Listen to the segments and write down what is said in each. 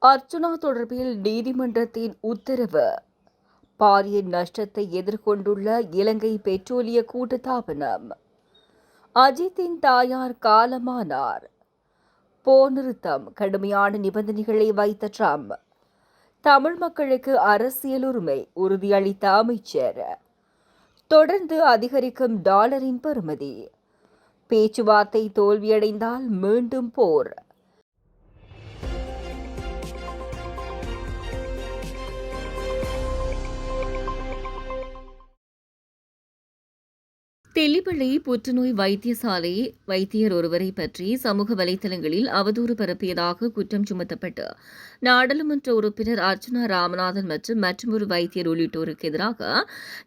அர்ச்சுனா தொடர்பில் நீதிமன்றத்தின் உத்தரவு. பாரிய நஷ்டத்தை எதிர்கொண்டுள்ள இலங்கை பெட்ரோலிய கூட்டுத்தாபனம். அஜித்தின் தாயார் காலமானார். போர் நிறுத்தம் கடுமையான நிபந்தனைகளை வைத்த ட்ரம்ப். தமிழ் மக்களுக்கு அரசியல் உரிமை உறுதியளித்த அமைச்சர். தொடர்ந்து அதிகரிக்கும் டாலரின் பெறுமதி. பேச்சுவார்த்தை தோல்வியடைந்தால் மீண்டும் போர். தெல்லிப்பள்ளி புற்றுநோய் வைத்தியசாலை வைத்தியர் ஒருவரை பற்றி சமூக வலைதளங்களில் அவதூறு பரப்பியதாக குற்றம் சுமத்தப்பட்டு நாடாளுமன்ற உறுப்பினர் அர்ச்சுனா ராமநாதன் மற்றும் மற்றொரு வைத்தியர் உள்ளிட்டோருக்கு எதிராக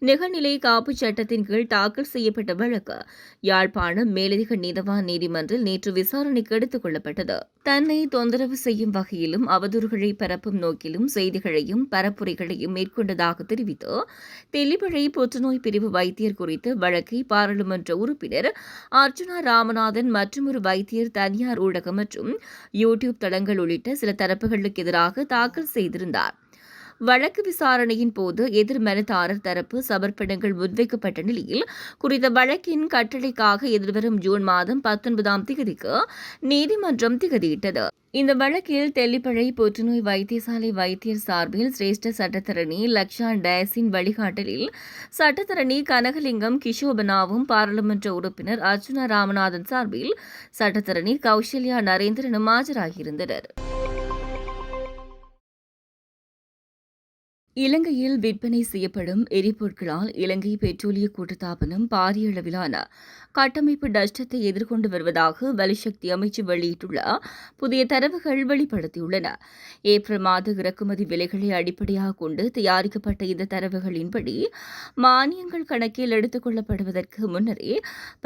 நிகழ்நிலை காப்புச் சட்டத்தின் கீழ் தாக்கல் செய்யப்பட்ட வழக்கு யாழ்ப்பாணம் மேலதிக நீதவான் நீதிமன்றில் நேற்று விசாரணைக்கு எடுத்துக் கொள்ளப்பட்டது. தன்னை தொந்தரவு செய்யும் வகையிலும் அவதூறுகளை பரப்பும் நோக்கிலும் செய்திகளையும் பரப்புரைகளையும் மேற்கொண்டதாக தெரிவித்து தெல்லிப்பள்ளி புற்றுநோய் பிரிவு வைத்தியர் குறித்து வழக்கை பாராளுமன்ற உறுப்பினர் அர்ச்சுனா ராமநாதன் மற்றொரு வைத்தியர் தனியார் ஊடகம் மற்றும் யூடியூப் தளங்கள் உள்ளிட்ட சில தரப்புகளுக்கு எதிராக தாக்கல் செய்திருந்தார். வழக்கு விசாரணையின் போது எதிர் மனுதாரர் தரப்பு சமர்ப்பணங்கள் முன்வைக்கப்பட்ட நிலையில் குறித்த வழக்கின் கட்டளைக்காக எதிர்வரும் ஜூன் மாதம் 19ஆம் தேதிக்கு நீதிமன்றம் திகதியிட்டது. இந்த வழக்கில் தெல்லிப்பளை புற்றுநோய் வைத்தியசாலை வைத்தியர் சார்பில் சிரேஷ்ட சட்டத்தரணி லக்ஷான் டயஸின் வழிகாட்டலில் சட்டத்தரணி கனகலிங்கம் கிஷோபனாவும் பாராளுமன்ற உறுப்பினர் அர்ச்சுனா ராமநாதன் சார்பில் சட்டத்தரணி கௌசல்யா நரேந்திரனும் ஆஜராகியிருந்தனர். இலங்கையில் விற்பனை செய்யப்படும் எரிபொருட்களால் இலங்கை பெட்ரோலிய கூட்டுத்தாபனம் பாரிய அளவிலான கட்டமைப்பு நஷ்டத்தை எதிர்கொண்டு வருவதாக வலுசக்தி அமைச்சு வெளியிட்டுள்ள புதிய தரவுகள் வெளிப்படுத்தியுள்ளன. ஏப்ரல் மாத இறக்குமதி விலைகளை அடிப்படையாக கொண்டு தயாரிக்கப்பட்ட இந்த தரவுகளின்படி மானியங்கள் கணக்கில் எடுத்துக் கொள்ளப்படுவதற்கு முன்னரே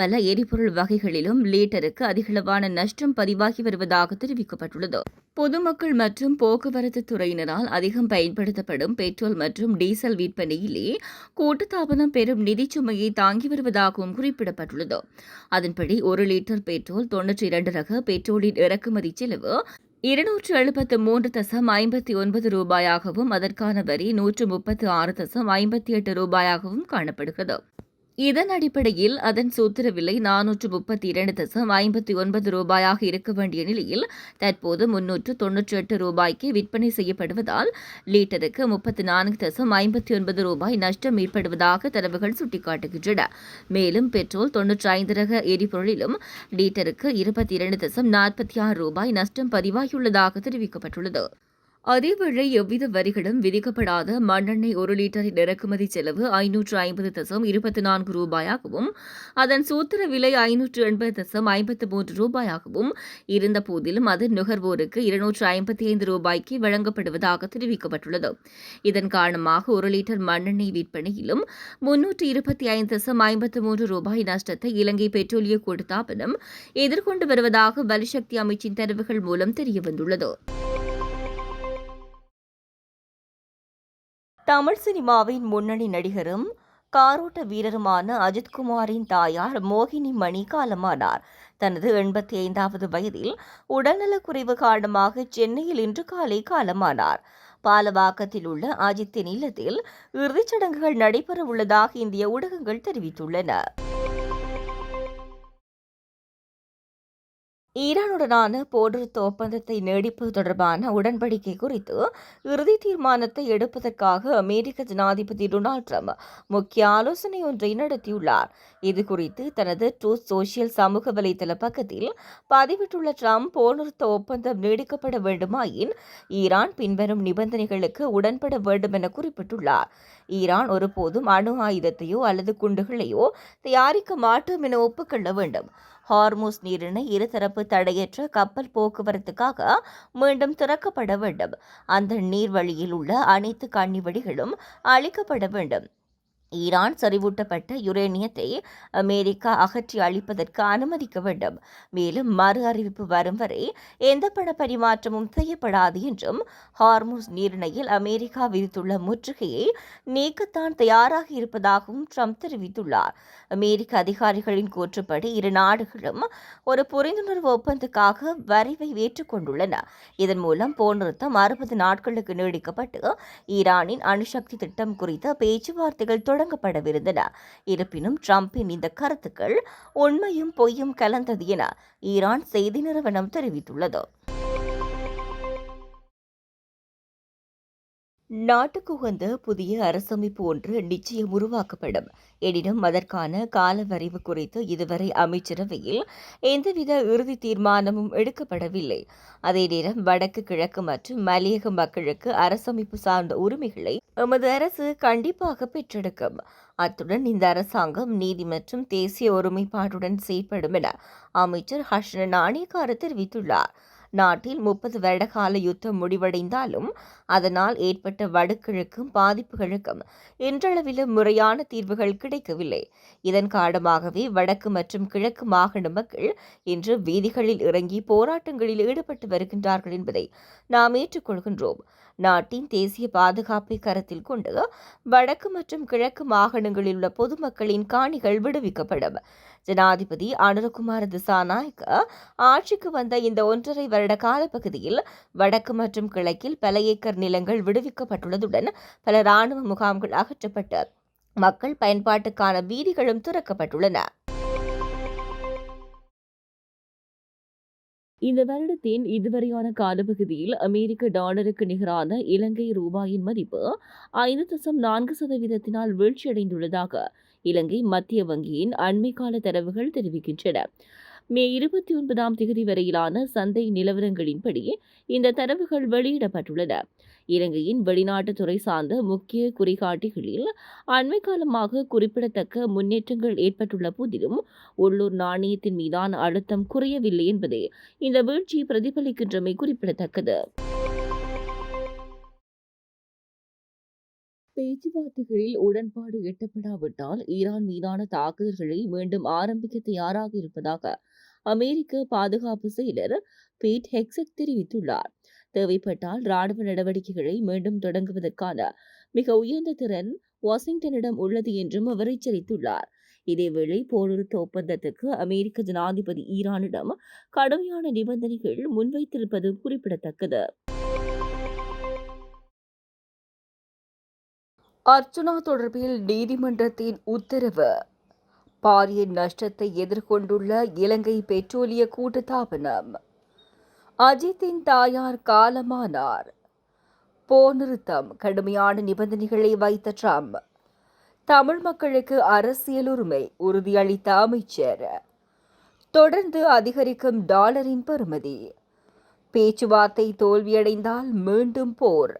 பல எரிபொருள் வகைகளிலும் லீட்டருக்கு அதிகளவான நஷ்டம் பதிவாகி வருவதாக தெரிவிக்கப்பட்டுள்ளது. பொதுமக்கள் மற்றும் போக்குவரத்து துறையினரால் அதிகம் பயன்படுத்தப்படும் பெட்ரோல் மற்றும் டீசல் விற்பனையிலே கூட்டுத்தாபனம் பெரும் நிதிச் சுமையை தாங்கி வருவதாகவும் குறிப்பிடப்பட்டுள்ளது. அதன்படி 1 லிட்டர் பெட்ரோல் 92 ரக பெட்ரோலின் இறக்குமதி செலவு 273.59 ரூபாயாகவும் அதற்கான வரி 136.58 ரூபாயாகவும் காணப்படுகிறது. இதன் அடிப்படையில் அதன் சூத்திர விலை 432.59 ரூபாயாக இருக்க வேண்டிய நிலையில் தற்போது 398 ரூபாய்க்கு விற்பனை செய்யப்படுவதால் லீட்டருக்கு 34.59 ரூபாய் நஷ்டம் ஏற்படுவதாக தரவுகள் சுட்டிக்காட்டுகின்றன. மேலும் பெட்ரோல் 95 ரக எரிபொருளிலும் லீட்டருக்கு 22.46 ரூபாய் நஷ்டம் பதிவாகியுள்ளதாக தெரிவிக்கப்பட்டுள்ளது. அதேவேளை எவ்வித வரிகளும் விதிக்கப்படாத மண்ணெண்ணெய் 1 லிட்டரின் இறக்குமதி செலவு 550.24 ரூபாயாகவும் அதன் சூத்திர விலை 580.53 ரூபாயாகவும் இருந்த போதிலும் அது நுகர்வோருக்கு 255 ரூபாய்க்கு வழங்கப்படுவதாக தெரிவிக்கப்பட்டுள்ளது. இதன் காரணமாக 1 லிட்டர் மண்ணெண்ணெய் விற்பனையிலும் 325.53 ரூபாய் நஷ்டத்தை இலங்கை பெட்ரோலிய கூட்டுத்தாபனம் எதிர்கொண்டு வருவதாக வலுசக்தி அமைச்சின் தரவுகள் மூலம் தெரியவந்துள்ளது. தமிழ் சினிமாவின் முன்னணி நடிகரும் காரோட்ட வீரருமான அஜித்குமாரின் தாயார் மோகினி மணி காலமானார். தனது 85வது வயதில் உடல்நலக்குறைவு காரணமாக சென்னையில் இன்று காலை காலமானார். பாலவாக்கத்தில் உள்ள அஜித்தின் இல்லத்தில் இறுதிச் சடங்குகள் நடைபெற உள்ளதாக இந்திய ஊடகங்கள் தெரிவித்துள்ளன. ஈரானுடனான போர் நிறுத்த ஒப்பந்தத்தை நீடிப்பது தொடர்பான உடன்படிக்கை குறித்து இறுதி தீர்மானத்தை எடுப்பதற்காக அமெரிக்க ஜனாதிபதி டொனால்ட் ட்ரம்ப் முக்கிய ஆலோசனை ஒன்றை நடத்தியுள்ளார். இதுகுறித்து தனது ட்ரூத் சோஷியல் சமூக வலைதள பக்கத்தில் பதிவிட்டுள்ள ட்ரம்ப் போர் நிறுத்த ஒப்பந்தம் நீடிக்கப்பட வேண்டுமாயின் ஈரான் பின்வரும் நிபந்தனைகளுக்கு உடன்பட வேண்டும் என குறிப்பிட்டுள்ளார். ஈரான் ஒருபோதும் அணு ஆயுதத்தையோ அல்லது குண்டுகளையோ தயாரிக்க மாட்டோம் என ஒப்புக்கொள்ள வேண்டும். ஹார்மூஸ் நீரிணை இருதரப்பு தடையற்ற கப்பல் போக்குவரத்துக்காக மீண்டும் திறக்கப்பட வேண்டும். அந்த நீர்வழியில் உள்ள அனைத்து கண்ணிவெடிகளும் அழிக்கப்பட வேண்டும். ஈரான் செறிவூட்டப்பட்ட யுரேனியத்தை அமெரிக்கா அகற்றி அளிப்பதற்கு அனுமதிக்க வேண்டும். மேலும் மறு அறிவிப்பு வரும் வரை எந்த பண பரிமாற்றமும் செய்யப்படாது என்றும், ஹார்முஸ் நீரிணையில் அமெரிக்கா விதித்துள்ள முற்றுகையை நீக்கத்தான் தயாராக இருப்பதாகவும் ட்ரம்ப் தெரிவித்துள்ளார். அமெரிக்க அதிகாரிகளின் கூற்றுப்படி இரு நாடுகளும் ஒரு புரிந்துணர்வு ஒப்பந்தத்துக்காக வரைவை ஏற்றுக்கொண்டுள்ளன. இதன் மூலம் போர் நிறுத்தம் 60 நாட்களுக்கு நீடிக்கப்பட்டு ஈரானின் அணுசக்தி திட்டம் குறித்த பேச்சுவார்த்தைகள் தொடங்கப்படவிருந்தன. இருப்பினும் ட்ரம்பின் இந்த கருத்துக்கள் உண்மையும் பொய்யும் கலந்தது என ஈரான் செய்தி நிறுவனம் தெரிவித்துள்ளது. நாட்டுக்கு உகந்த புதிய அரசமைப்பு ஒன்று நிச்சயம் உருவாக்கப்படும். எனினும் அதற்கான கால வரைவு குறித்து இதுவரை அமைச்சரவையில் எந்தவித இறுதி தீர்மானமும் எடுக்கப்படவில்லை. அதே நேரம் வடக்கு கிழக்கு மற்றும் மலையக மக்களுக்கு அரசமைப்பு சார்ந்த உரிமைகளை எமது அரசு கண்டிப்பாக பெற்றெடுக்கும். அத்துடன் இந்த அரசாங்கம் நீதி மற்றும் தேசிய ஒருமைப்பாட்டுடன் செயற்படும் என அமைச்சர் ஹர்ஷன நாணயக்கார தெரிவித்துள்ளார். நாட்டில் 30 வருட கால யுத்தம் முடிவடைந்தாலும் அதனால் ஏற்பட்ட வடகிழக்கும் பாதிப்புகளுக்கும் இன்றளவிலும் முறையான தீர்வுகள் கிடைக்கவில்லை. இதன் காரணமாகவே வடக்கு மற்றும் கிழக்கு மாகாண மக்கள் இன்று வீதிகளில் இறங்கி போராட்டங்களில் ஈடுபட்டு வருகின்றார்கள் என்பதை நாம் ஏற்றுக்கொள்கின்றோம். நாட்டின் தேசிய பாதுகாப்பை கருத்தில் கொண்டு வடக்கு மற்றும் கிழக்கு மாகாணங்களில் உள்ள பொதுமக்களின் காணிகள் விடுவிக்கப்படும். ஜனாதிபதி அனுரகுமார திசாநாயக்க ஆட்சிக்கு வந்த இந்த 1.5 வருட காலப்பகுதியில் வடக்கு மற்றும் கிழக்கில் பல ஏக்கர் நிலங்கள் விடுவிக்கப்பட்டுள்ளதுடன் பல இராணுவ முகாம்கள் அகற்றப்பட்டு மக்கள் பயன்பாட்டுக்கான வீதிகளும் திறக்கப்பட்டுள்ளன. இந்த வருடத்தின் இதுவரையான காலப்பகுதியில் அமெரிக்க டாலருக்கு நிகரான இலங்கை ரூபாயின் மதிப்பு 5.4% வீழ்ச்சியடைந்துள்ளதாக இலங்கை மத்திய வங்கியின் அண்மை கால தரவுகள் தெரிவிக்கின்றன. மே 29 வரையிலான சந்தை நிலவரங்களின்படி இந்த தரவுகள் வெளியிடப்பட்டுள்ளன. இலங்கையின் வெளிநாட்டுத்துறை சார்ந்த முக்கிய குறிகாட்டிகளில் அண்மை காலமாக குறிப்பிடத்தக்க முன்னேற்றங்கள் ஏற்பட்டுள்ள போதிலும் உள்ளூர் நாணயத்தின் மீதான அழுத்தம் குறையவில்லை என்பதே இந்த வீழ்ச்சி பிரதிபலிக்கின்றமை குறிப்பிடத்தக்கது. பேச்சுவார்த்தைகளில் உடன்பாடு எட்டப்படாவிட்டால் ஈரான் மீதான தாக்குதல்களை மீண்டும் ஆரம்பிக்க தயாராக இருப்பதாக அமெரிக்க பாதுகாப்பு செயலர் பீட் ஹெக்ஸட் தெரிவித்துள்ளார். தேவைப்பட்டால் ராணுவ நடவடிக்கைகளை மீண்டும் தொடங்குவதற்கான மிக உயர்ந்த திறன் வாஷிங்டனிடம் உள்ளது என்றும் அவர் எச்சரித்துள்ளார். இதேவேளை போர் நிறுத்த ஒப்பந்தத்துக்கு அமெரிக்க ஜனாதிபதி ஈரானிடம் கடுமையான நிபந்தனைகள் முன்வைத்திருப்பது குறிப்பிடத்தக்கது. அர்ச்சுனா தொடர்பில் நீதிமன்றத்தின் உத்தரவு. பாரிய நஷ்டத்தை எதிர்கொண்டுள்ள இலங்கை பெட்ரோலிய கூட்டுத்தாபனம். அஜித்தின் தாயார் காலமானார். போர் நிறுத்தம் கடுமையான நிபந்தனைகளை வைத்த ட்ரம்ப். தமிழ் மக்களுக்கு அரசியல் உரிமை உறுதியளித்த அமைச்சர். தொடர்ந்து அதிகரிக்கும் டாலரின் பெறுமதி. பேச்சுவார்த்தை தோல்வியடைந்தால் மீண்டும் போர்.